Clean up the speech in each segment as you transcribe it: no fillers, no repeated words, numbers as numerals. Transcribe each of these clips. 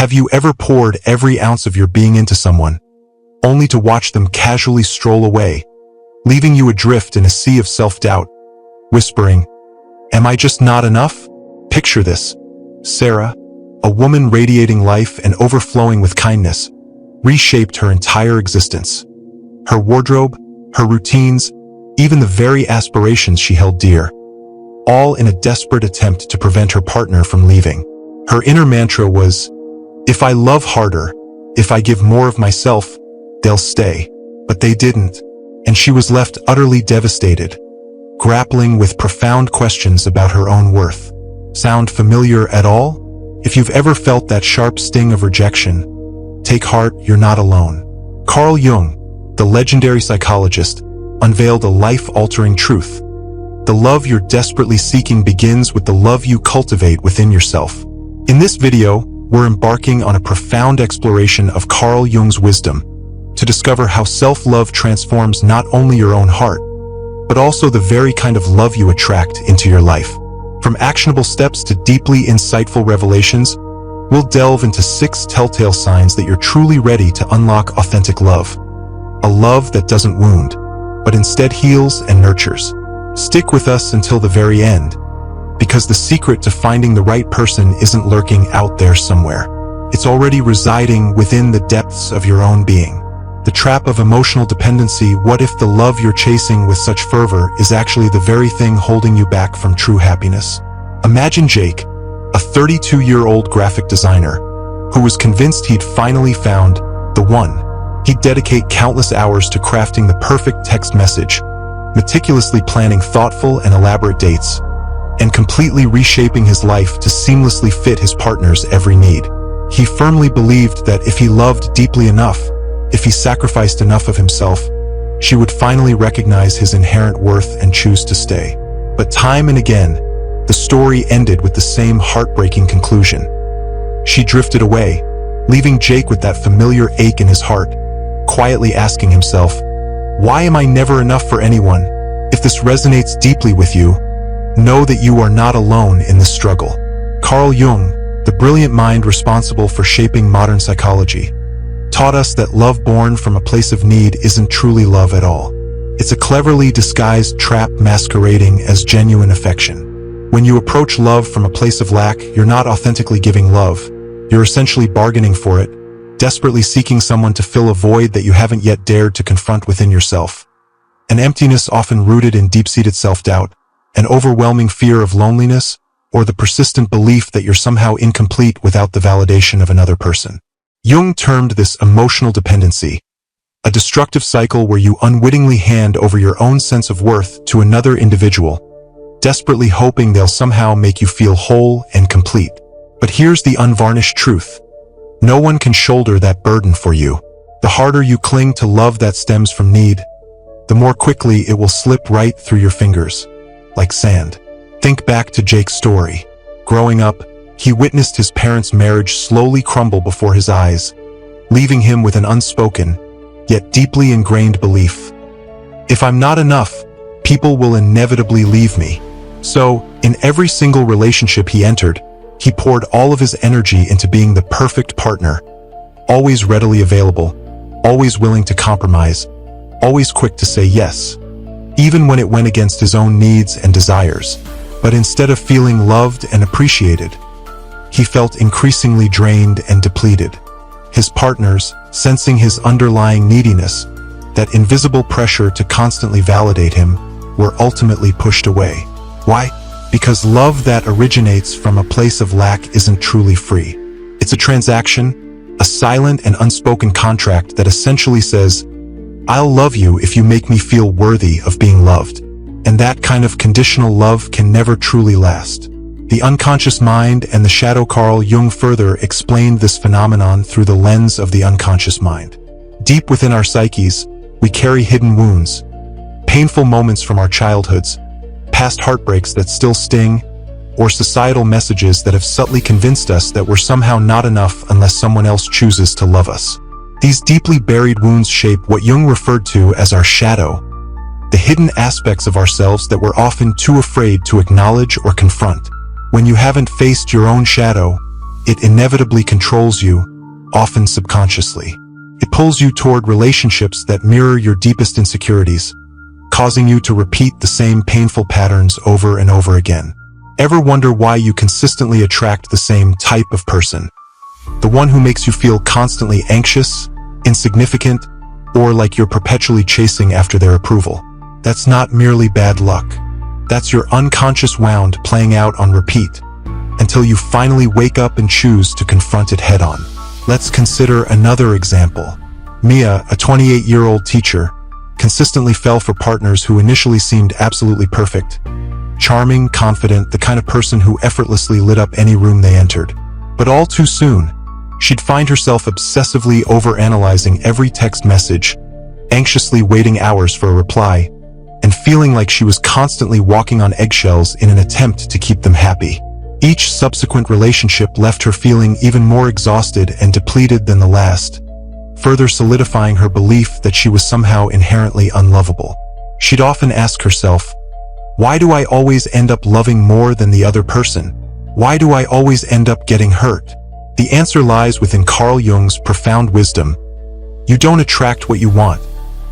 Have you ever poured every ounce of your being into someone, only to watch them casually stroll away, leaving you adrift in a sea of self-doubt, whispering, "Am I just not enough?" Picture this. Sarah, a woman radiating life and overflowing with kindness, reshaped her entire existence. Her wardrobe, her routines, even the very aspirations she held dear, all in a desperate attempt to prevent her partner from leaving. Her inner mantra was, "If I love harder, if I give more of myself, they'll stay." But they didn't, and she was left utterly devastated, grappling with profound questions about her own worth. Sound familiar at all? If you've ever felt that sharp sting of rejection, take heart, you're not alone. Carl Jung, the legendary psychologist, unveiled a life-altering truth. The love you're desperately seeking begins with the love you cultivate within yourself. In this video, we're embarking on a profound exploration of Carl Jung's wisdom to discover how self-love transforms not only your own heart, but also the very kind of love you attract into your life. From actionable steps to deeply insightful revelations, we'll delve into 6 telltale signs that you're truly ready to unlock authentic love. A love that doesn't wound, but instead heals and nurtures. Stick with us until the very end, because the secret to finding the right person isn't lurking out there somewhere. It's already residing within the depths of your own being. The trap of emotional dependency. What if the love you're chasing with such fervor is actually the very thing holding you back from true happiness? Imagine Jake, a 32-year-old graphic designer, who was convinced he'd finally found the one. He'd dedicate countless hours to crafting the perfect text message, meticulously planning thoughtful and elaborate dates, and completely reshaping his life to seamlessly fit his partner's every need. He firmly believed that if he loved deeply enough, if he sacrificed enough of himself, she would finally recognize his inherent worth and choose to stay. But time and again, the story ended with the same heartbreaking conclusion. She drifted away, leaving Jake with that familiar ache in his heart, quietly asking himself, "Why am I never enough for anyone?" If this resonates deeply with you, know that you are not alone in this struggle. Carl Jung, the brilliant mind responsible for shaping modern psychology, taught us that love born from a place of need isn't truly love at all. It's a cleverly disguised trap masquerading as genuine affection. When you approach love from a place of lack, you're not authentically giving love. You're essentially bargaining for it, desperately seeking someone to fill a void that you haven't yet dared to confront within yourself. An emptiness often rooted in deep-seated self-doubt, an overwhelming fear of loneliness, or the persistent belief that you're somehow incomplete without the validation of another person. Jung termed this emotional dependency, a destructive cycle where you unwittingly hand over your own sense of worth to another individual, desperately hoping they'll somehow make you feel whole and complete. But here's the unvarnished truth. No one can shoulder that burden for you. The harder you cling to love that stems from need, the more quickly it will slip right through your fingers, like sand. Think back to Jake's story. Growing up, he witnessed his parents' marriage slowly crumble before his eyes, leaving him with an unspoken, yet deeply ingrained belief. If I'm not enough, people will inevitably leave me. So, in every single relationship he entered, he poured all of his energy into being the perfect partner, always readily available, always willing to compromise, always quick to say yes, even when it went against his own needs and desires. But instead of feeling loved and appreciated, he felt increasingly drained and depleted. His partners, sensing his underlying neediness, that invisible pressure to constantly validate him, were ultimately pushed away. Why? Because love that originates from a place of lack isn't truly free. It's a transaction, a silent and unspoken contract that essentially says, "I'll love you if you make me feel worthy of being loved." And that kind of conditional love can never truly last. The unconscious mind and the shadow. Carl Jung further explained this phenomenon through the lens of the unconscious mind. Deep within our psyches, we carry hidden wounds, painful moments from our childhoods, past heartbreaks that still sting, or societal messages that have subtly convinced us that we're somehow not enough unless someone else chooses to love us. These deeply buried wounds shape what Jung referred to as our shadow, the hidden aspects of ourselves that we're often too afraid to acknowledge or confront. When you haven't faced your own shadow, it inevitably controls you, often subconsciously. It pulls you toward relationships that mirror your deepest insecurities, causing you to repeat the same painful patterns over and over again. Ever wonder why you consistently attract the same type of person? The one who makes you feel constantly anxious, insignificant, or like you're perpetually chasing after their approval. That's not merely bad luck. That's your unconscious wound playing out on repeat, until you finally wake up and choose to confront it head-on. Let's consider another example. Mia, a 28-year-old teacher, consistently fell for partners who initially seemed absolutely perfect. Charming, confident, the kind of person who effortlessly lit up any room they entered. But all too soon, she'd find herself obsessively overanalyzing every text message, anxiously waiting hours for a reply, and feeling like she was constantly walking on eggshells in an attempt to keep them happy. Each subsequent relationship left her feeling even more exhausted and depleted than the last, further solidifying her belief that she was somehow inherently unlovable. She'd often ask herself, "Why do I always end up loving more than the other person? Why do I always end up getting hurt?" The answer lies within Carl Jung's profound wisdom. You don't attract what you want,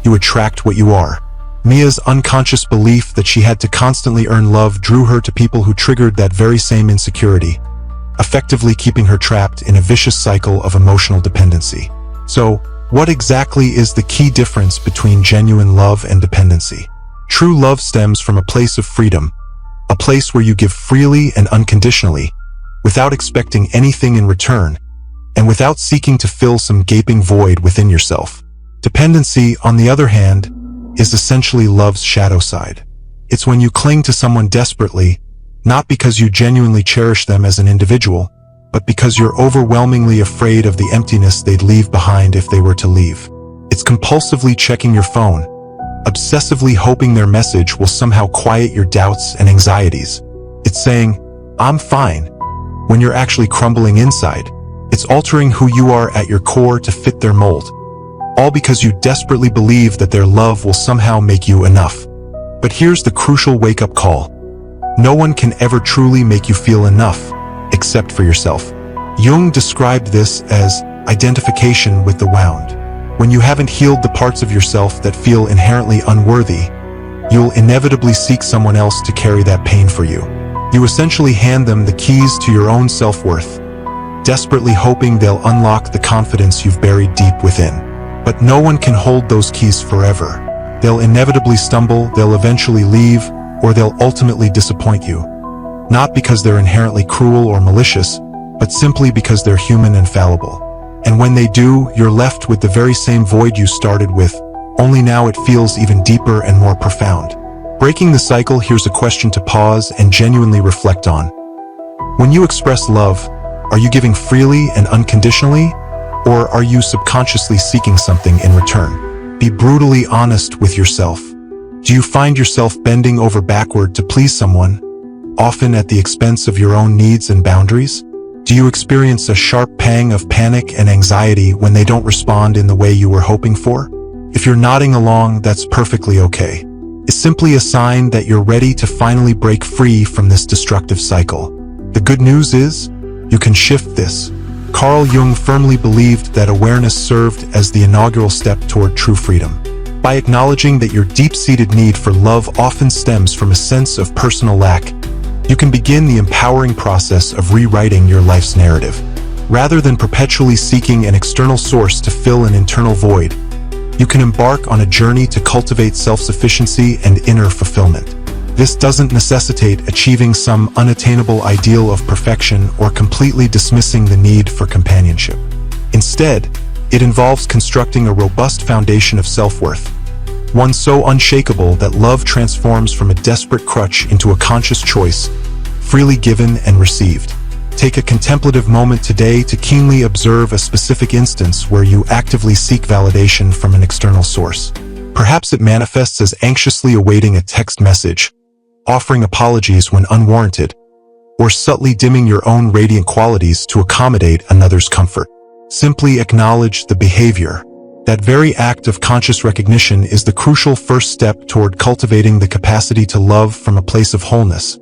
you attract what you are. Mia's unconscious belief that she had to constantly earn love drew her to people who triggered that very same insecurity, effectively keeping her trapped in a vicious cycle of emotional dependency. So, what exactly is the key difference between genuine love and dependency? True love stems from a place of freedom, a place where you give freely and unconditionally, without expecting anything in return, and without seeking to fill some gaping void within yourself. Dependency, on the other hand, is essentially love's shadow side. It's when you cling to someone desperately, not because you genuinely cherish them as an individual, but because you're overwhelmingly afraid of the emptiness they'd leave behind if they were to leave. It's compulsively checking your phone, obsessively hoping their message will somehow quiet your doubts and anxieties. It's saying, "I'm fine," when you're actually crumbling inside. It's altering who you are at your core to fit their mold, all because you desperately believe that their love will somehow make you enough. But here's the crucial wake-up call. No one can ever truly make you feel enough, except for yourself. Jung described this as identification with the wound. When you haven't healed the parts of yourself that feel inherently unworthy, you'll inevitably seek someone else to carry that pain for you. You essentially hand them the keys to your own self-worth, desperately hoping they'll unlock the confidence you've buried deep within. But no one can hold those keys forever. They'll inevitably stumble, they'll eventually leave, or they'll ultimately disappoint you. Not because they're inherently cruel or malicious, but simply because they're human and fallible. And when they do, you're left with the very same void you started with, only now it feels even deeper and more profound. Breaking the cycle, here's a question to pause and genuinely reflect on. When you express love, are you giving freely and unconditionally, or are you subconsciously seeking something in return? Be brutally honest with yourself. Do you find yourself bending over backward to please someone, often at the expense of your own needs and boundaries? Do you experience a sharp pang of panic and anxiety when they don't respond in the way you were hoping for? If you're nodding along, that's perfectly okay. It's simply a sign that you're ready to finally break free from this destructive cycle. The good news is, you can shift this. Carl Jung firmly believed that awareness served as the inaugural step toward true freedom. By acknowledging that your deep-seated need for love often stems from a sense of personal lack, you can begin the empowering process of rewriting your life's narrative. Rather than perpetually seeking an external source to fill an internal void, you can embark on a journey to cultivate self-sufficiency and inner fulfillment. This doesn't necessitate achieving some unattainable ideal of perfection or completely dismissing the need for companionship. Instead, it involves constructing a robust foundation of self-worth, one so unshakable that love transforms from a desperate crutch into a conscious choice, freely given and received. Take a contemplative moment today to keenly observe a specific instance where you actively seek validation from an external source. Perhaps it manifests as anxiously awaiting a text message, offering apologies when unwarranted, or subtly dimming your own radiant qualities to accommodate another's comfort. Simply acknowledge the behavior. That very act of conscious recognition is the crucial first step toward cultivating the capacity to love from a place of wholeness,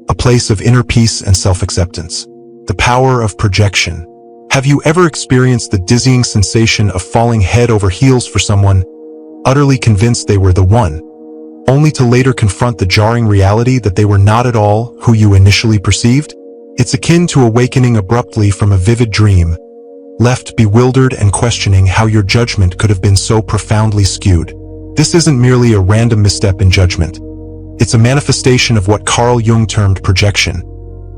a place of inner peace and self-acceptance. The power of projection. Have you ever experienced the dizzying sensation of falling head over heels for someone, utterly convinced they were the one, only to later confront the jarring reality that they were not at all who you initially perceived? It's akin to awakening abruptly from a vivid dream, left bewildered and questioning how your judgment could have been so profoundly skewed. This isn't merely a random misstep in judgment. It's a manifestation of what Carl Jung termed projection,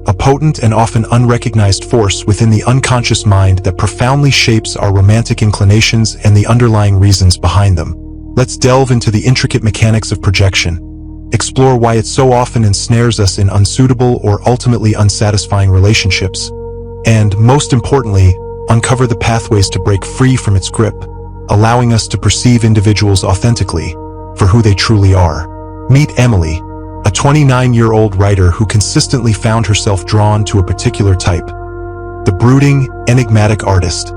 a potent and often unrecognized force within the unconscious mind that profoundly shapes our romantic inclinations and the underlying reasons behind them. Let's delve into the intricate mechanics of projection, explore why it so often ensnares us in unsuitable or ultimately unsatisfying relationships, and, most importantly, uncover the pathways to break free from its grip, allowing us to perceive individuals authentically for who they truly are. Meet Emily, a 29-year-old writer who consistently found herself drawn to a particular type: the brooding, enigmatic artist,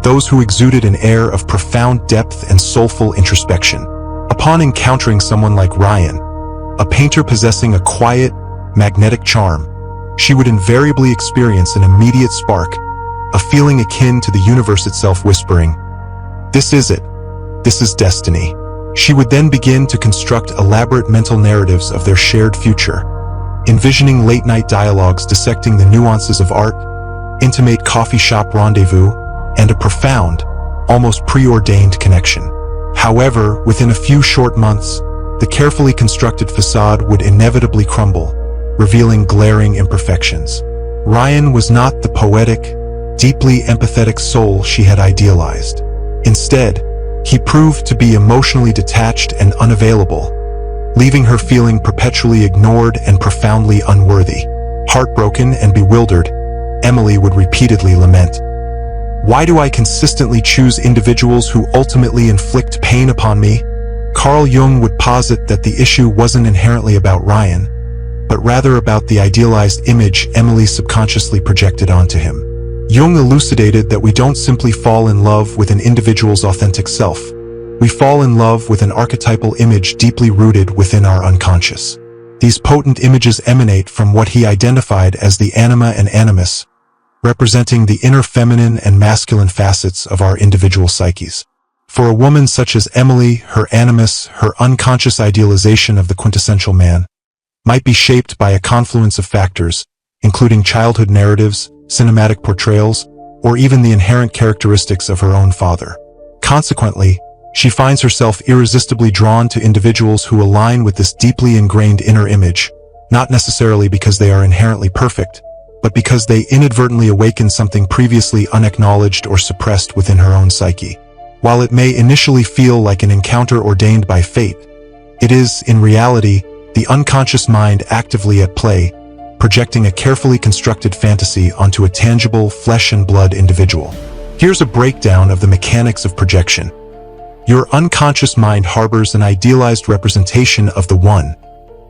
those who exuded an air of profound depth and soulful introspection. Upon encountering someone like Ryan, a painter possessing a quiet, magnetic charm, she would invariably experience an immediate spark, a feeling akin to the universe itself whispering, "This is it. This is destiny." She would then begin to construct elaborate mental narratives of their shared future, envisioning late-night dialogues dissecting the nuances of art, intimate coffee shop rendezvous, and a profound, almost preordained connection. However, within a few short months, the carefully constructed facade would inevitably crumble, revealing glaring imperfections. Ryan was not the poetic, deeply empathetic soul she had idealized. Instead, he proved to be emotionally detached and unavailable, leaving her feeling perpetually ignored and profoundly unworthy. Heartbroken and bewildered, Emily would repeatedly lament, "Why do I consistently choose individuals who ultimately inflict pain upon me?" Carl Jung would posit that the issue wasn't inherently about Ryan, but rather about the idealized image Emily subconsciously projected onto him. Jung elucidated that we don't simply fall in love with an individual's authentic self. We fall in love with an archetypal image deeply rooted within our unconscious. These potent images emanate from what he identified as the anima and animus, representing the inner feminine and masculine facets of our individual psyches. For a woman such as Emily, her animus, her unconscious idealization of the quintessential man, might be shaped by a confluence of factors, including childhood narratives, cinematic portrayals, or even the inherent characteristics of her own father. Consequently, she finds herself irresistibly drawn to individuals who align with this deeply ingrained inner image, not necessarily because they are inherently perfect, but because they inadvertently awaken something previously unacknowledged or suppressed within her own psyche. While it may initially feel like an encounter ordained by fate, it is, in reality, the unconscious mind actively at play, projecting a carefully constructed fantasy onto a tangible, flesh-and-blood individual. Here's a breakdown of the mechanics of projection. Your unconscious mind harbors an idealized representation of the one,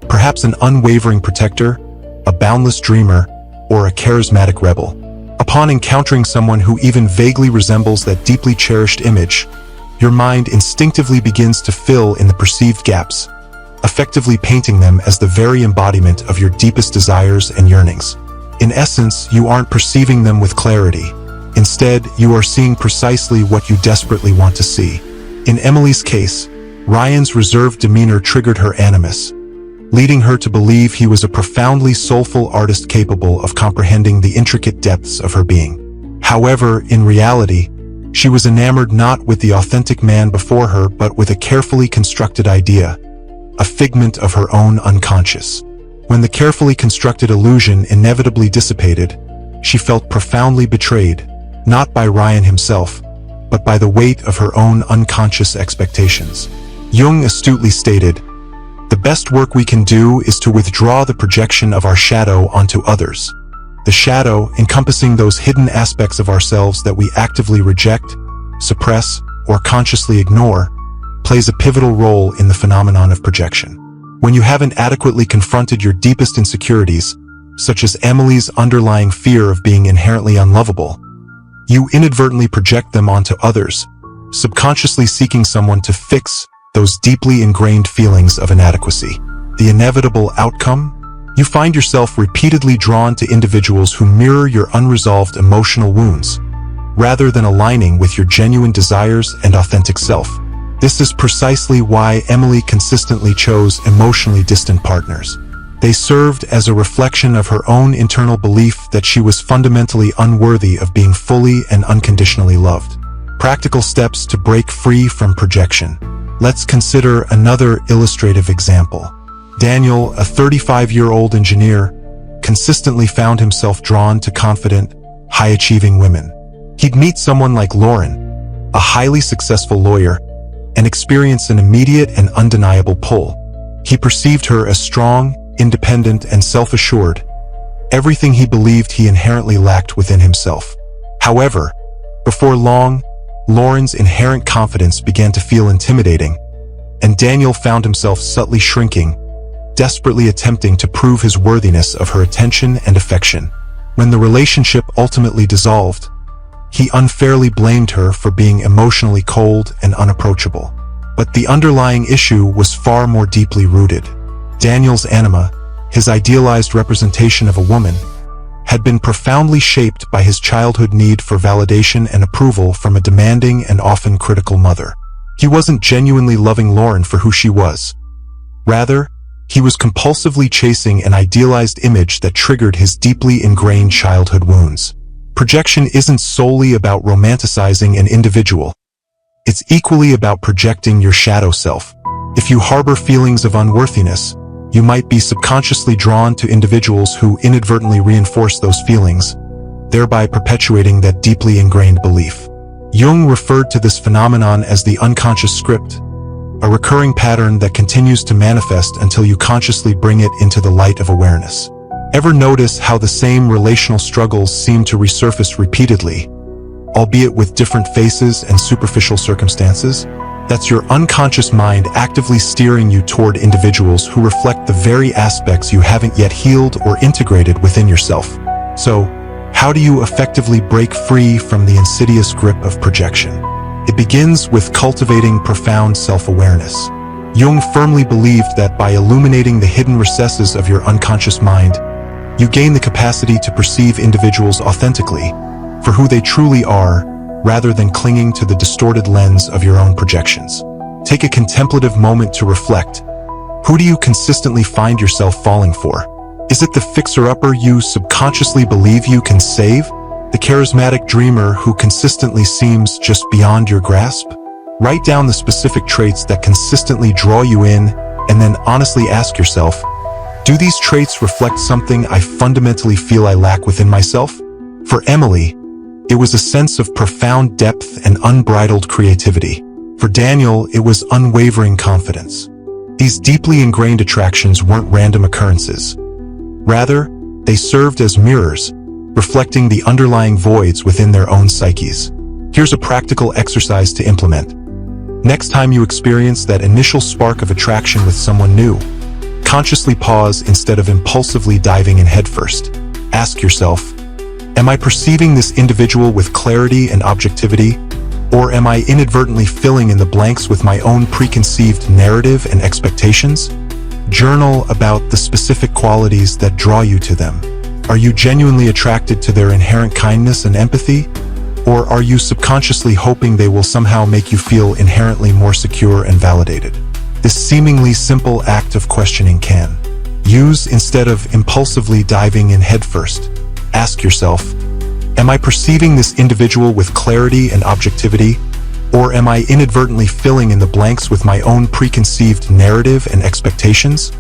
perhaps an unwavering protector, a boundless dreamer, or a charismatic rebel. Upon encountering someone who even vaguely resembles that deeply cherished image, your mind instinctively begins to fill in the perceived gaps, effectively painting them as the very embodiment of your deepest desires and yearnings. In essence, you aren't perceiving them with clarity. Instead, you are seeing precisely what you desperately want to see. In Emily's case, Ryan's reserved demeanor triggered her animus, leading her to believe he was a profoundly soulful artist capable of comprehending the intricate depths of her being. However, in reality, she was enamored not with the authentic man before her but with a carefully constructed idea, a figment of her own unconscious. When the carefully constructed illusion inevitably dissipated, she felt profoundly betrayed, not by Ryan himself, but by the weight of her own unconscious expectations. Jung astutely stated, "The best work we can do is to withdraw the projection of our shadow onto others." The shadow, encompassing those hidden aspects of ourselves that we actively reject, suppress, or consciously ignore, plays a pivotal role in the phenomenon of projection. When you haven't adequately confronted your deepest insecurities, such as Emily's underlying fear of being inherently unlovable, you inadvertently project them onto others, subconsciously seeking someone to fix those deeply ingrained feelings of inadequacy. The inevitable outcome? You find yourself repeatedly drawn to individuals who mirror your unresolved emotional wounds, rather than aligning with your genuine desires and authentic self. This is precisely why Emily consistently chose emotionally distant partners. They served as a reflection of her own internal belief that she was fundamentally unworthy of being fully and unconditionally loved. Practical steps to break free from projection. Let's consider another illustrative example. Daniel, a 35-year-old engineer, consistently found himself drawn to confident, high-achieving women. He'd meet someone like Lauren, a highly successful lawyer, and experience an immediate and undeniable pull. He perceived her as strong, independent, and self-assured, everything he believed he inherently lacked within himself. However, before long, Lauren's inherent confidence began to feel intimidating, and Daniel found himself subtly shrinking, desperately attempting to prove his worthiness of her attention and affection. When the relationship ultimately dissolved, he unfairly blamed her for being emotionally cold and unapproachable. But the underlying issue was far more deeply rooted. Daniel's anima, his idealized representation of a woman, had been profoundly shaped by his childhood need for validation and approval from a demanding and often critical mother. He wasn't genuinely loving Lauren for who she was. Rather, he was compulsively chasing an idealized image that triggered his deeply ingrained childhood wounds. Projection isn't solely about romanticizing an individual. It's equally about projecting your shadow self. If you harbor feelings of unworthiness, you might be subconsciously drawn to individuals who inadvertently reinforce those feelings, thereby perpetuating that deeply ingrained belief. Jung referred to this phenomenon as the unconscious script, a recurring pattern that continues to manifest until you consciously bring it into the light of awareness. Ever notice how the same relational struggles seem to resurface repeatedly, albeit with different faces and superficial circumstances? That's your unconscious mind actively steering you toward individuals who reflect the very aspects you haven't yet healed or integrated within yourself. So, how do you effectively break free from the insidious grip of projection? It begins with cultivating profound self-awareness. Jung firmly believed that by illuminating the hidden recesses of your unconscious mind, you gain the capacity to perceive individuals authentically, for who they truly are, rather than clinging to the distorted lens of your own projections. Take a contemplative moment to reflect. Who do you consistently find yourself falling for? Is it the fixer-upper you subconsciously believe you can save? The charismatic dreamer who consistently seems just beyond your grasp? Write down the specific traits that consistently draw you in, and then honestly ask yourself, do these traits reflect something I fundamentally feel I lack within myself? For Emily, it was a sense of profound depth and unbridled creativity. For Daniel, it was unwavering confidence. These deeply ingrained attractions weren't random occurrences. Rather, they served as mirrors, reflecting the underlying voids within their own psyches. Here's a practical exercise to implement. Next time you experience that initial spark of attraction with someone new, consciously pause instead of impulsively diving in headfirst. Ask yourself, am I perceiving this individual with clarity and objectivity, or am I inadvertently filling in the blanks with my own preconceived narrative and expectations? Journal about the specific qualities that draw you to them. Are you genuinely attracted to their inherent kindness and empathy, or are you subconsciously hoping they will somehow make you feel inherently more secure and validated? This seemingly simple act of questioning can use instead of impulsively diving in headfirst. Ask yourself, am I perceiving this individual with clarity and objectivity, or am I inadvertently filling in the blanks with my own preconceived narrative and expectations?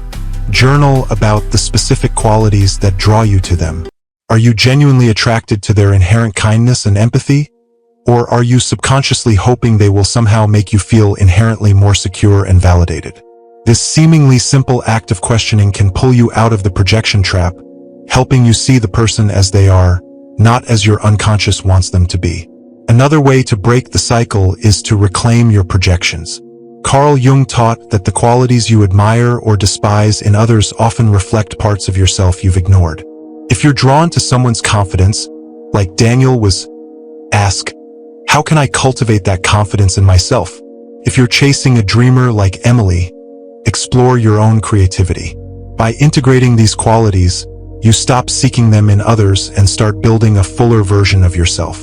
Journal about the specific qualities that draw you to them. Are you genuinely attracted to their inherent kindness and empathy, or are you subconsciously hoping they will somehow make you feel inherently more secure and validated? This seemingly simple act of questioning can pull you out of the projection trap, helping you see the person as they are, not as your unconscious wants them to be. Another way to break the cycle is to reclaim your projections. Carl Jung taught that the qualities you admire or despise in others often reflect parts of yourself you've ignored. If you're drawn to someone's confidence, like Daniel was, ask, how can I cultivate that confidence in myself? If you're chasing a dreamer like Emily, explore your own creativity. By integrating these qualities, you stop seeking them in others and start building a fuller version of yourself.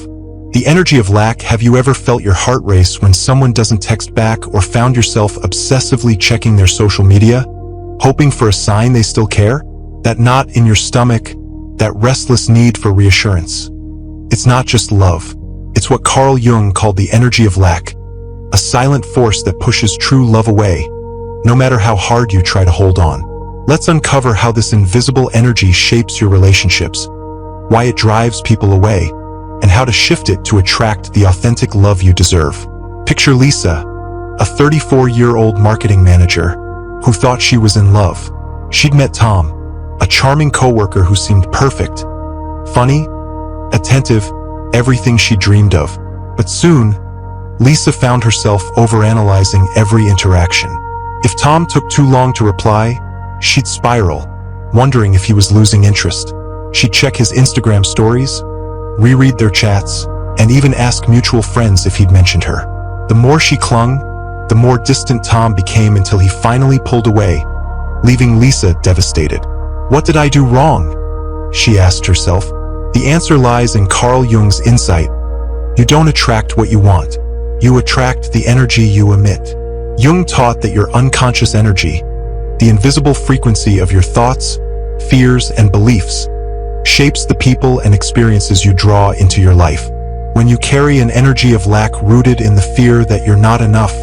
The energy of lack. Have you ever felt your heart race when someone doesn't text back, or found yourself obsessively checking their social media, hoping for a sign they still care? That knot in your stomach, that restless need for reassurance. It's not just love. It's what Carl Jung called the energy of lack, a silent force that pushes true love away, no matter how hard you try to hold on. Let's uncover how this invisible energy shapes your relationships, why it drives people away, and how to shift it to attract the authentic love you deserve. Picture Lisa, a 34-year-old marketing manager who thought she was in love. She'd met Tom, a charming coworker who seemed perfect, funny, attentive, everything she dreamed of. But soon, Lisa found herself overanalyzing every interaction. If Tom took too long to reply, she'd spiral, wondering if he was losing interest. She'd check his Instagram stories, reread their chats, and even ask mutual friends if he'd mentioned her. The more she clung, the more distant Tom became, until he finally pulled away, leaving Lisa devastated. What did I do wrong? She asked herself. The answer lies in Carl Jung's insight. You don't attract what you want. You attract the energy you emit. Jung taught that your unconscious energy, the invisible frequency of your thoughts, fears, and beliefs, shapes the people and experiences you draw into your life. When you carry an energy of lack rooted in the fear that you're not enough,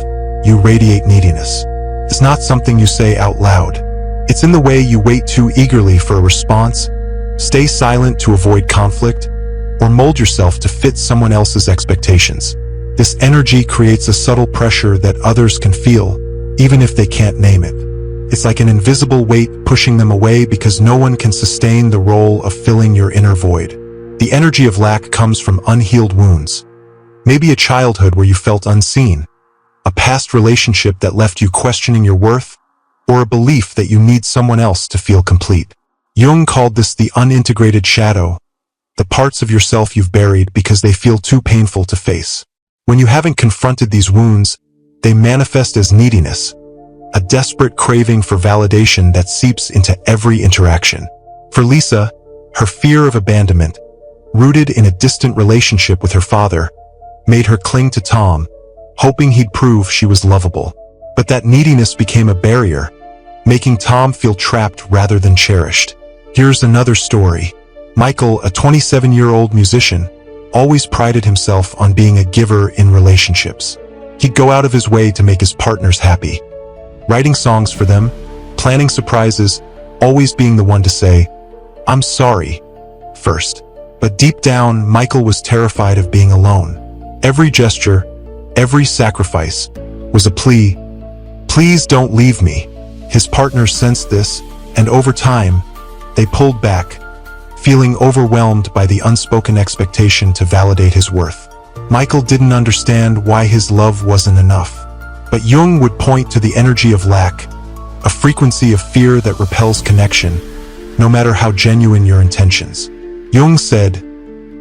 you radiate neediness. It's not something you say out loud. It's in the way you wait too eagerly for a response, stay silent to avoid conflict, or mold yourself to fit someone else's expectations. This energy creates a subtle pressure that others can feel, even if they can't name it. It's like an invisible weight pushing them away because no one can sustain the role of filling your inner void. The energy of lack comes from unhealed wounds. Maybe a childhood where you felt unseen, a past relationship that left you questioning your worth, or a belief that you need someone else to feel complete. Jung called this the unintegrated shadow, the parts of yourself you've buried because they feel too painful to face. When you haven't confronted these wounds, they manifest as neediness, a desperate craving for validation that seeps into every interaction. For Lisa, her fear of abandonment, rooted in a distant relationship with her father, made her cling to Tom, hoping he'd prove she was lovable. But that neediness became a barrier, making Tom feel trapped rather than cherished. Here's another story. Michael, a 27-year-old musician, always prided himself on being a giver in relationships. He'd go out of his way to make his partners happy, writing songs for them, planning surprises, always being the one to say, "I'm sorry," first. But deep down, Michael was terrified of being alone. Every gesture, every sacrifice, was a plea. "Please don't leave me." His partners sensed this, and over time, they pulled back, feeling overwhelmed by the unspoken expectation to validate his worth. Michael didn't understand why his love wasn't enough. But Jung would point to the energy of lack, a frequency of fear that repels connection, no matter how genuine your intentions. Jung said,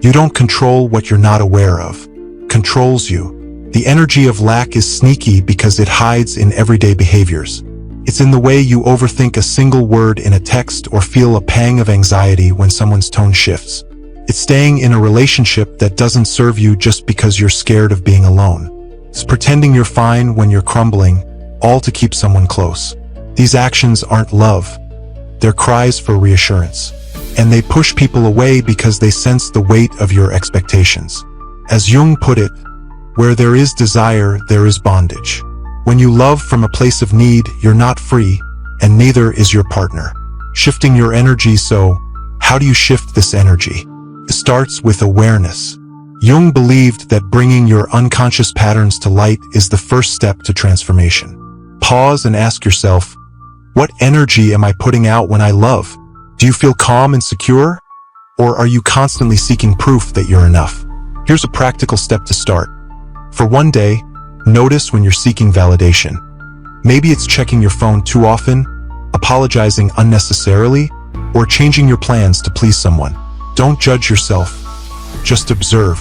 "You don't control what you're not aware of. Controls you." The energy of lack is sneaky because it hides in everyday behaviors. It's in the way you overthink a single word in a text or feel a pang of anxiety when someone's tone shifts. It's staying in a relationship that doesn't serve you just because you're scared of being alone. It's pretending you're fine when you're crumbling, all to keep someone close. These actions aren't love. They're cries for reassurance. And they push people away because they sense the weight of your expectations. As Jung put it, where there is desire, there is bondage. When you love from a place of need, you're not free, and neither is your partner. Shifting your energy. So, how do you shift this energy? It starts with awareness. Jung believed that bringing your unconscious patterns to light is the first step to transformation. Pause and ask yourself, what energy am I putting out when I love? Do you feel calm and secure? Or are you constantly seeking proof that you're enough? Here's a practical step to start. For one day, notice when you're seeking validation. Maybe it's checking your phone too often, apologizing unnecessarily, or changing your plans to please someone. Don't judge yourself. Just observe.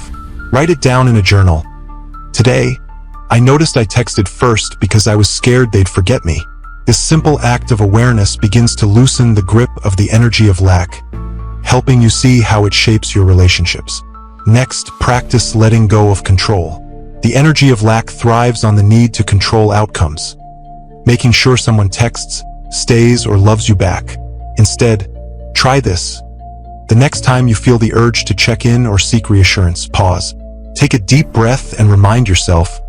Write it down in a journal. Today, I noticed I texted first because I was scared they'd forget me. This simple act of awareness begins to loosen the grip of the energy of lack, helping you see how it shapes your relationships. Next, practice letting go of control. The energy of lack thrives on the need to control outcomes, making sure someone texts, stays, or loves you back. Instead, try this. The next time you feel the urge to check in or seek reassurance, pause. Take a deep breath and remind yourself,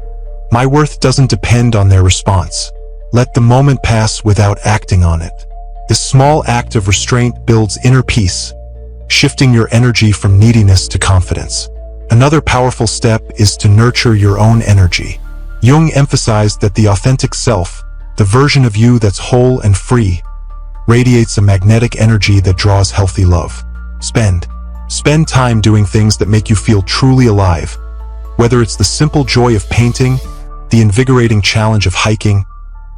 my worth doesn't depend on their response. Let the moment pass without acting on it. This small act of restraint builds inner peace, shifting your energy from neediness to confidence. Another powerful step is to nurture your own energy. Jung emphasized that the authentic self, the version of you that's whole and free, radiates a magnetic energy that draws healthy love. Spend time doing things that make you feel truly alive, whether it's the simple joy of painting, the invigorating challenge of hiking,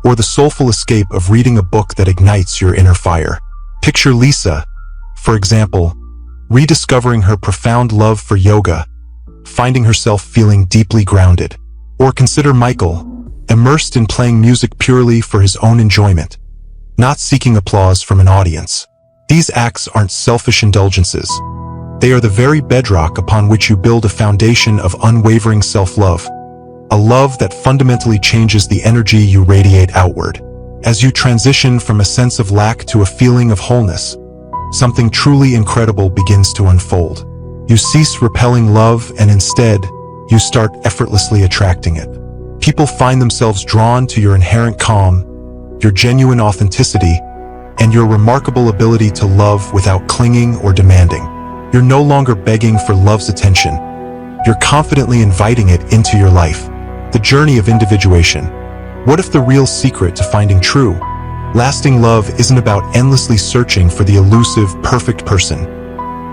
or the soulful escape of reading a book that ignites your inner fire. Picture Lisa, for example, rediscovering her profound love for yoga, finding herself feeling deeply grounded. Or consider Michael, immersed in playing music purely for his own enjoyment, not seeking applause from an audience. These acts aren't selfish indulgences. They are the very bedrock upon which you build a foundation of unwavering self-love, a love that fundamentally changes the energy you radiate outward. As you transition from a sense of lack to a feeling of wholeness, something truly incredible begins to unfold. You cease repelling love and instead, you start effortlessly attracting it. People find themselves drawn to your inherent calm, your genuine authenticity, and your remarkable ability to love without clinging or demanding. You're no longer begging for love's attention. You're confidently inviting it into your life. The journey of individuation. What if the real secret to finding true, lasting love isn't about endlessly searching for the elusive, perfect person,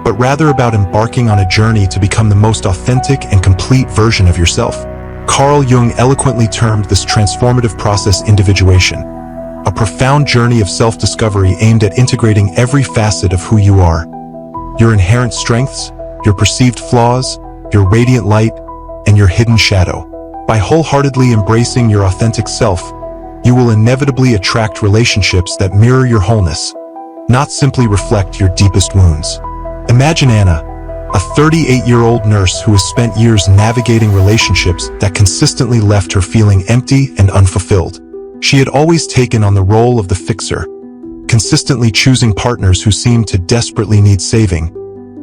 but rather about embarking on a journey to become the most authentic and complete version of yourself? Carl Jung eloquently termed this transformative process individuation, a profound journey of self-discovery aimed at integrating every facet of who you are. Your inherent strengths, your perceived flaws, your radiant light, and your hidden shadow. By wholeheartedly embracing your authentic self, you will inevitably attract relationships that mirror your wholeness, not simply reflect your deepest wounds. Imagine Anna, a 38-year-old nurse who has spent years navigating relationships that consistently left her feeling empty and unfulfilled. She had always taken on the role of the fixer, consistently choosing partners who seemed to desperately need saving,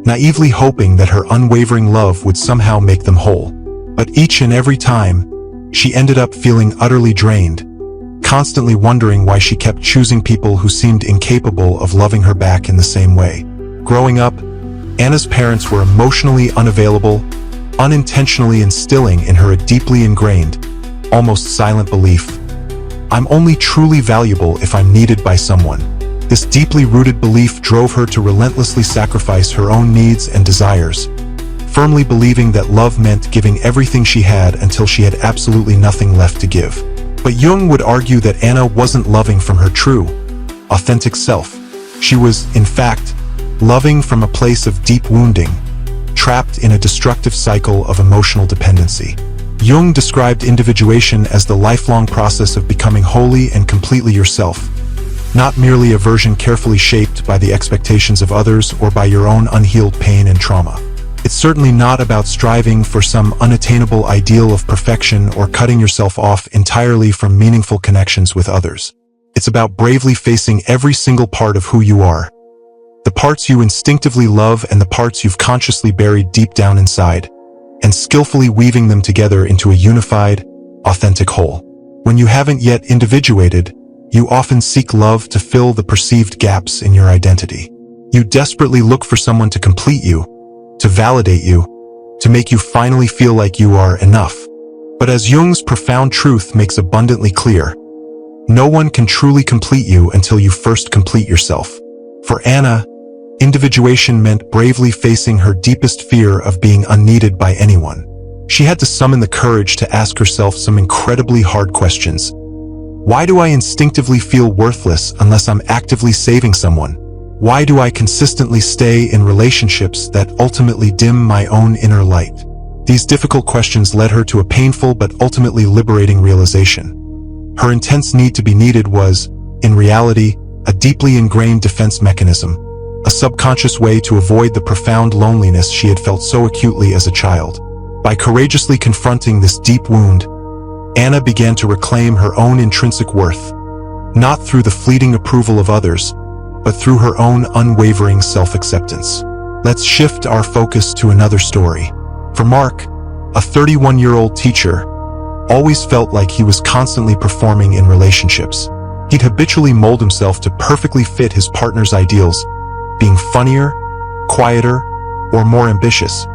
naively hoping that her unwavering love would somehow make them whole. But each and every time, she ended up feeling utterly drained, constantly wondering why she kept choosing people who seemed incapable of loving her back in the same way. Growing up, Anna's parents were emotionally unavailable, unintentionally instilling in her a deeply ingrained, almost silent belief: I'm only truly valuable if I'm needed by someone. This deeply rooted belief drove her to relentlessly sacrifice her own needs and desires, firmly believing that love meant giving everything she had until she had absolutely nothing left to give. But Jung would argue that Anna wasn't loving from her true, authentic self. She was, in fact, loving from a place of deep wounding, trapped in a destructive cycle of emotional dependency. Jung described individuation as the lifelong process of becoming wholly and completely yourself, not merely a version carefully shaped by the expectations of others or by your own unhealed pain and trauma. It's certainly not about striving for some unattainable ideal of perfection or cutting yourself off entirely from meaningful connections with others. It's about bravely facing every single part of who you are, the parts you instinctively love and the parts you've consciously buried deep down inside, and skillfully weaving them together into a unified, authentic whole. When you haven't yet individuated, you often seek love to fill the perceived gaps in your identity. You desperately look for someone to complete you, to validate you, to make you finally feel like you are enough. But as Jung's profound truth makes abundantly clear, no one can truly complete you until you first complete yourself. For Anna, individuation meant bravely facing her deepest fear of being unneeded by anyone. She had to summon the courage to ask herself some incredibly hard questions. Why do I instinctively feel worthless unless I'm actively saving someone? Why do I consistently stay in relationships that ultimately dim my own inner light? These difficult questions led her to a painful but ultimately liberating realization. Her intense need to be needed was, in reality, a deeply ingrained defense mechanism, a subconscious way to avoid the profound loneliness she had felt so acutely as a child. By courageously confronting this deep wound, Anna began to reclaim her own intrinsic worth, not through the fleeting approval of others, but through her own unwavering self-acceptance. Let's shift our focus to another story. For Mark, a 31-year-old teacher, always felt like he was constantly performing in relationships. He'd habitually mold himself to perfectly fit his partner's ideals, being funnier, quieter, or more ambitious,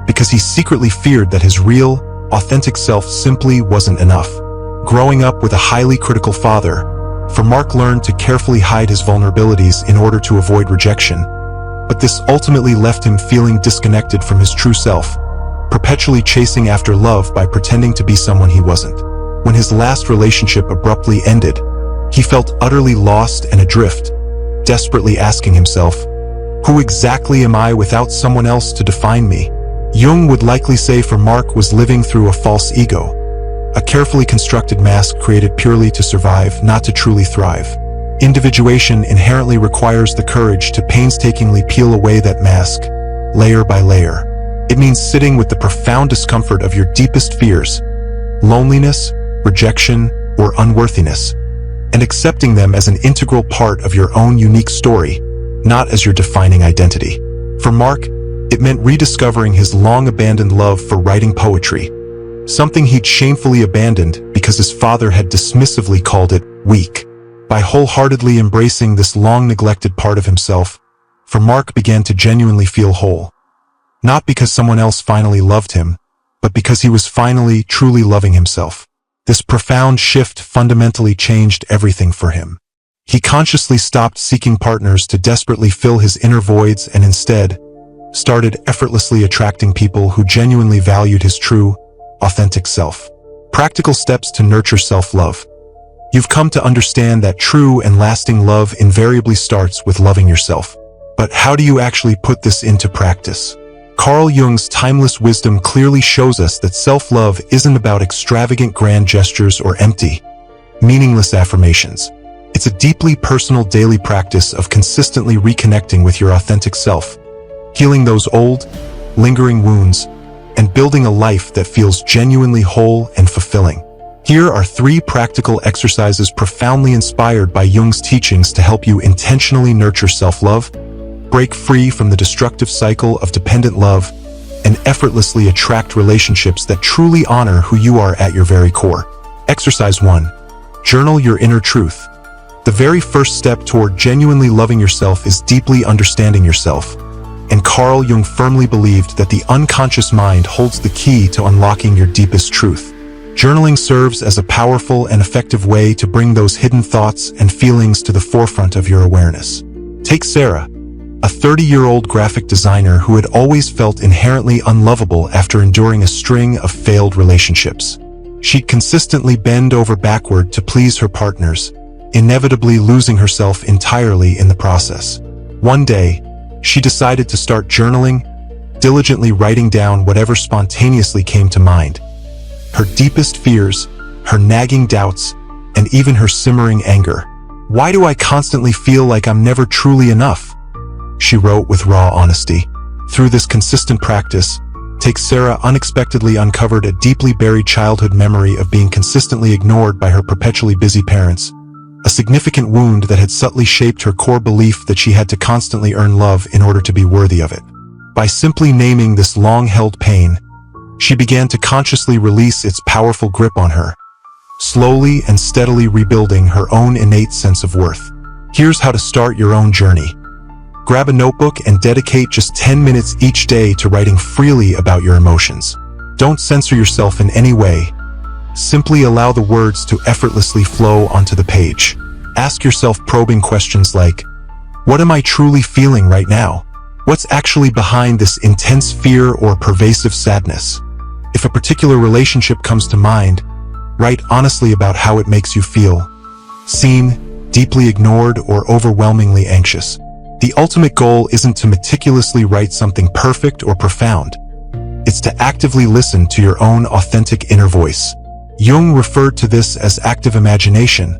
because he secretly feared that his real, authentic self simply wasn't enough. Growing up with a highly critical father, for Mark learned to carefully hide his vulnerabilities in order to avoid rejection, but this ultimately left him feeling disconnected from his true self, perpetually chasing after love by pretending to be someone he wasn't. When his last relationship abruptly ended, he felt utterly lost and adrift, desperately asking himself, "Who exactly am I without someone else to define me?" Jung would likely say for Mark was living through a false ego, a carefully constructed mask created purely to survive, not to truly thrive. Individuation inherently requires the courage to painstakingly peel away that mask, layer by layer. It means sitting with the profound discomfort of your deepest fears, loneliness, rejection, or unworthiness, and accepting them as an integral part of your own unique story, not as your defining identity. For Mark, it meant rediscovering his long-abandoned love for writing poetry, something he'd shamefully abandoned because his father had dismissively called it weak. By wholeheartedly embracing this long-neglected part of himself, for Mark began to genuinely feel whole. Not because someone else finally loved him, but because he was finally, truly loving himself. This profound shift fundamentally changed everything for him. He consciously stopped seeking partners to desperately fill his inner voids and instead started effortlessly attracting people who genuinely valued his true, authentic self. Practical steps to nurture self-love. You've come to understand that true and lasting love invariably starts with loving yourself. But how do you actually put this into practice? Carl Jung's timeless wisdom clearly shows us that self-love isn't about extravagant grand gestures or empty, meaningless affirmations. It's a deeply personal daily practice of consistently reconnecting with your authentic self, healing those old, lingering wounds, and building a life that feels genuinely whole and fulfilling. Here are 3 practical exercises profoundly inspired by Jung's teachings to help you intentionally nurture self-love, break free from the destructive cycle of dependent love, and effortlessly attract relationships that truly honor who you are at your very core. Exercise 1. Journal your inner truth. The very first step toward genuinely loving yourself is deeply understanding yourself, and Carl Jung firmly believed that the unconscious mind holds the key to unlocking your deepest truth. Journaling serves as a powerful and effective way to bring those hidden thoughts and feelings to the forefront of your awareness. Take Sarah, a 30-year-old graphic designer who had always felt inherently unlovable after enduring a string of failed relationships. She'd consistently bend over backward to please her partners, inevitably losing herself entirely in the process. One day, she decided to start journaling, diligently writing down whatever spontaneously came to mind. Her deepest fears, her nagging doubts, and even her simmering anger. "Why do I constantly feel like I'm never truly enough?" she wrote with raw honesty. Through this consistent practice, Take Sarah unexpectedly uncovered a deeply buried childhood memory of being consistently ignored by her perpetually busy parents, a significant wound that had subtly shaped her core belief that she had to constantly earn love in order to be worthy of it. By simply naming this long-held pain, she began to consciously release its powerful grip on her, slowly and steadily rebuilding her own innate sense of worth. Here's how to start your own journey. Grab a notebook and dedicate just 10 minutes each day to writing freely about your emotions. Don't censor yourself in any way. Simply allow the words to effortlessly flow onto the page. Ask yourself probing questions like, what am I truly feeling right now? What's actually behind this intense fear or pervasive sadness? If a particular relationship comes to mind, write honestly about how it makes you feel. Seen, deeply ignored, or overwhelmingly anxious. The ultimate goal isn't to meticulously write something perfect or profound. It's to actively listen to your own authentic inner voice. Jung referred to this as active imagination,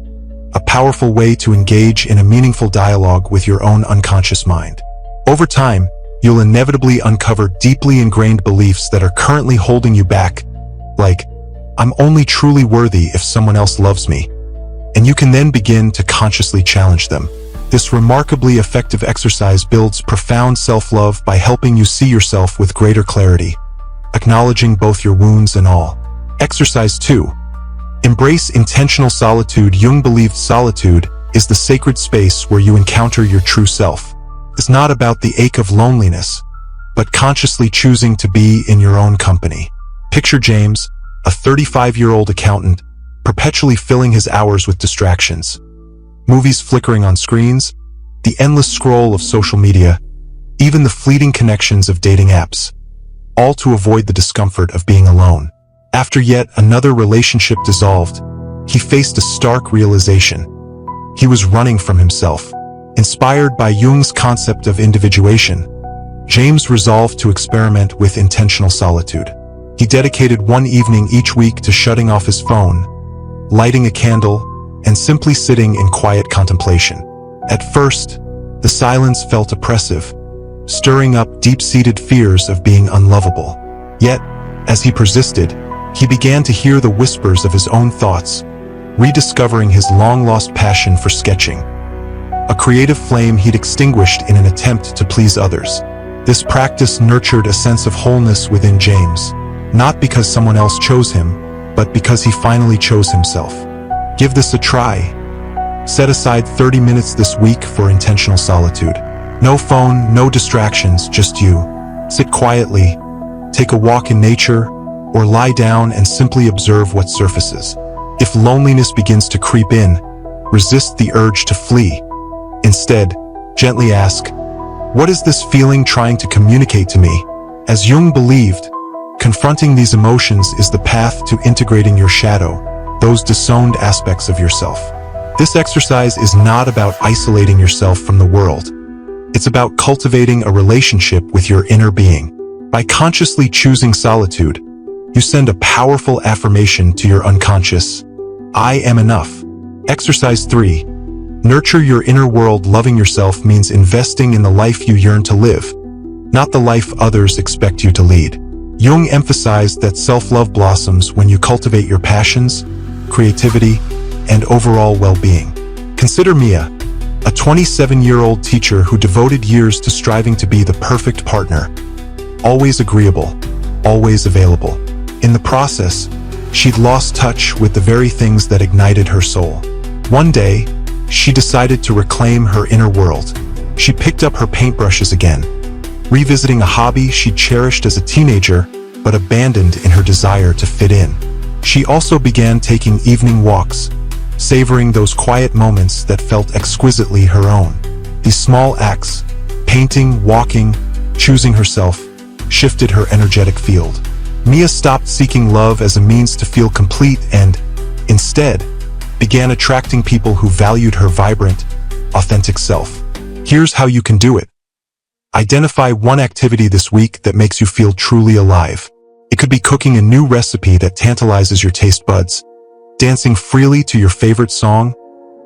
a powerful way to engage in a meaningful dialogue with your own unconscious mind. Over time, you'll inevitably uncover deeply ingrained beliefs that are currently holding you back, like, I'm only truly worthy if someone else loves me. And you can then begin to consciously challenge them. This remarkably effective exercise builds profound self-love by helping you see yourself with greater clarity, acknowledging both your wounds and all. Exercise 2. Embrace intentional solitude. Jung believed solitude is the sacred space where you encounter your true self. It's not about the ache of loneliness, but consciously choosing to be in your own company. Picture James, a 35-year-old accountant, perpetually filling his hours with distractions. Movies flickering on screens, the endless scroll of social media, even the fleeting connections of dating apps, all to avoid the discomfort of being alone. After yet another relationship dissolved, he faced a stark realization. He was running from himself. Inspired by Jung's concept of individuation, James resolved to experiment with intentional solitude. He dedicated one evening each week to shutting off his phone, lighting a candle, and simply sitting in quiet contemplation. At first, the silence felt oppressive, stirring up deep-seated fears of being unlovable. Yet, as he persisted, he began to hear the whispers of his own thoughts, rediscovering his long-lost passion for sketching, a creative flame he'd extinguished in an attempt to please others. This practice nurtured a sense of wholeness within James, not because someone else chose him, but because he finally chose himself. Give this a try. Set aside 30 minutes this week for intentional solitude. No phone, no distractions, just you. Sit quietly, take a walk in nature, or lie down and simply observe what surfaces. If loneliness begins to creep in, resist the urge to flee. Instead, gently ask, what is this feeling trying to communicate to me? As Jung believed, confronting these emotions is the path to integrating your shadow, those disowned aspects of yourself. This exercise is not about isolating yourself from the world. It's about cultivating a relationship with your inner being. By consciously choosing solitude, you send a powerful affirmation to your unconscious, I am enough. Exercise 3. Nurture your inner world. Loving yourself means investing in the life you yearn to live, not the life others expect you to lead. Jung emphasized that self-love blossoms when you cultivate your passions, creativity, and overall well-being. Consider Mia, a 27-year-old teacher who devoted years to striving to be the perfect partner, always agreeable, always available. In the process, she'd lost touch with the very things that ignited her soul. One day, she decided to reclaim her inner world. She picked up her paintbrushes again, revisiting a hobby she'd cherished as a teenager but abandoned in her desire to fit in. She also began taking evening walks, savoring those quiet moments that felt exquisitely her own. These small acts, painting, walking, choosing herself, shifted her energetic field. Mia stopped seeking love as a means to feel complete and, instead, began attracting people who valued her vibrant, authentic self. Here's how you can do it. Identify one activity this week that makes you feel truly alive. It could be cooking a new recipe that tantalizes your taste buds, dancing freely to your favorite song,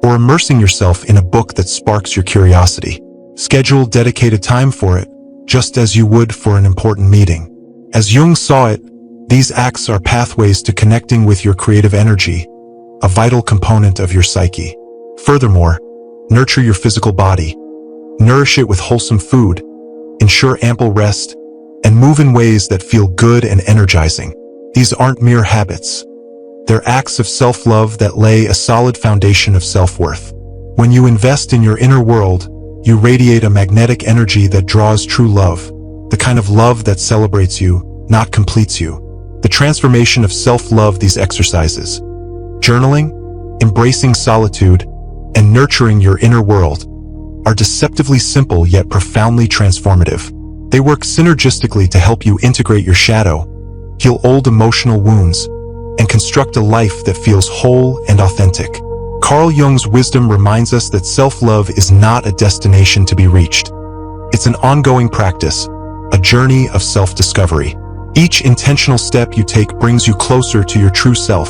or immersing yourself in a book that sparks your curiosity. Schedule dedicated time for it, just as you would for an important meeting. As Jung saw it, these acts are pathways to connecting with your creative energy, a vital component of your psyche. Furthermore, nurture your physical body. Nourish it with wholesome food, ensure ample rest, and move in ways that feel good and energizing. These aren't mere habits. They're acts of self-love that lay a solid foundation of self-worth. When you invest in your inner world, you radiate a magnetic energy that draws true love, the kind of love that celebrates you, not completes you. The transformation of self-love. These exercises, journaling, embracing solitude, and nurturing your inner world, are deceptively simple yet profoundly transformative. They work synergistically to help you integrate your shadow, heal old emotional wounds, and construct a life that feels whole and authentic. Carl Jung's wisdom reminds us that self-love is not a destination to be reached. It's an ongoing practice, a journey of self-discovery. Each intentional step you take brings you closer to your true self,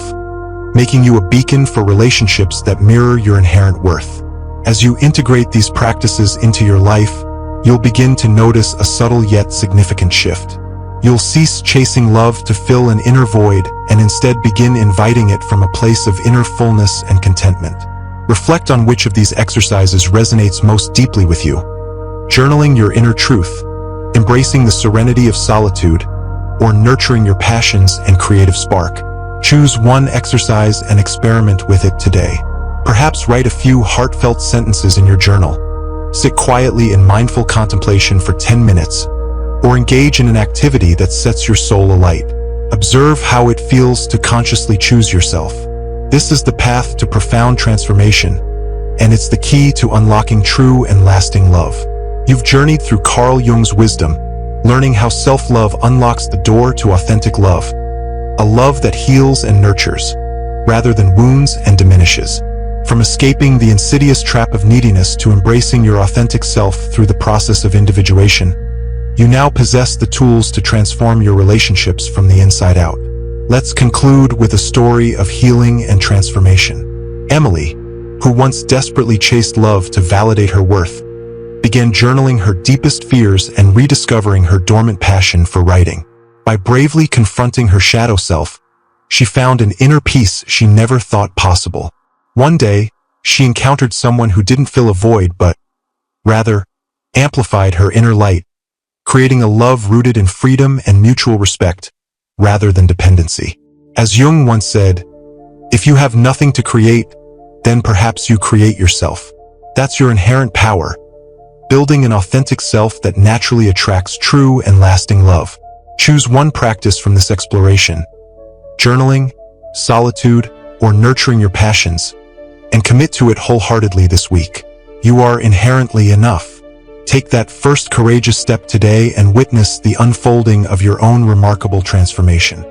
making you a beacon for relationships that mirror your inherent worth. As you integrate these practices into your life, you'll begin to notice a subtle yet significant shift. You'll cease chasing love to fill an inner void and instead begin inviting it from a place of inner fullness and contentment. Reflect on which of these exercises resonates most deeply with you. Journaling your inner truth, embracing the serenity of solitude, or nurturing your passions and creative spark. Choose one exercise and experiment with it today. Perhaps write a few heartfelt sentences in your journal. Sit quietly in mindful contemplation for 10 minutes, or engage in an activity that sets your soul alight. Observe how it feels to consciously choose yourself. This is the path to profound transformation, and it's the key to unlocking true and lasting love. You've journeyed through Carl Jung's wisdom, learning how self-love unlocks the door to authentic love, a love that heals and nurtures, rather than wounds and diminishes. From escaping the insidious trap of neediness to embracing your authentic self through the process of individuation, you now possess the tools to transform your relationships from the inside out. Let's conclude with a story of healing and transformation. Emily, who once desperately chased love to validate her worth, began journaling her deepest fears and rediscovering her dormant passion for writing. By bravely confronting her shadow self, she found an inner peace she never thought possible. One day, she encountered someone who didn't fill a void but, rather, amplified her inner light, creating a love rooted in freedom and mutual respect, rather than dependency. As Jung once said, "If you have nothing to create, then perhaps you create yourself." That's your inherent power, building an authentic self that naturally attracts true and lasting love. Choose one practice from this exploration, journaling, solitude, or nurturing your passions, and commit to it wholeheartedly this week. You are inherently enough. Take that first courageous step today and witness the unfolding of your own remarkable transformation.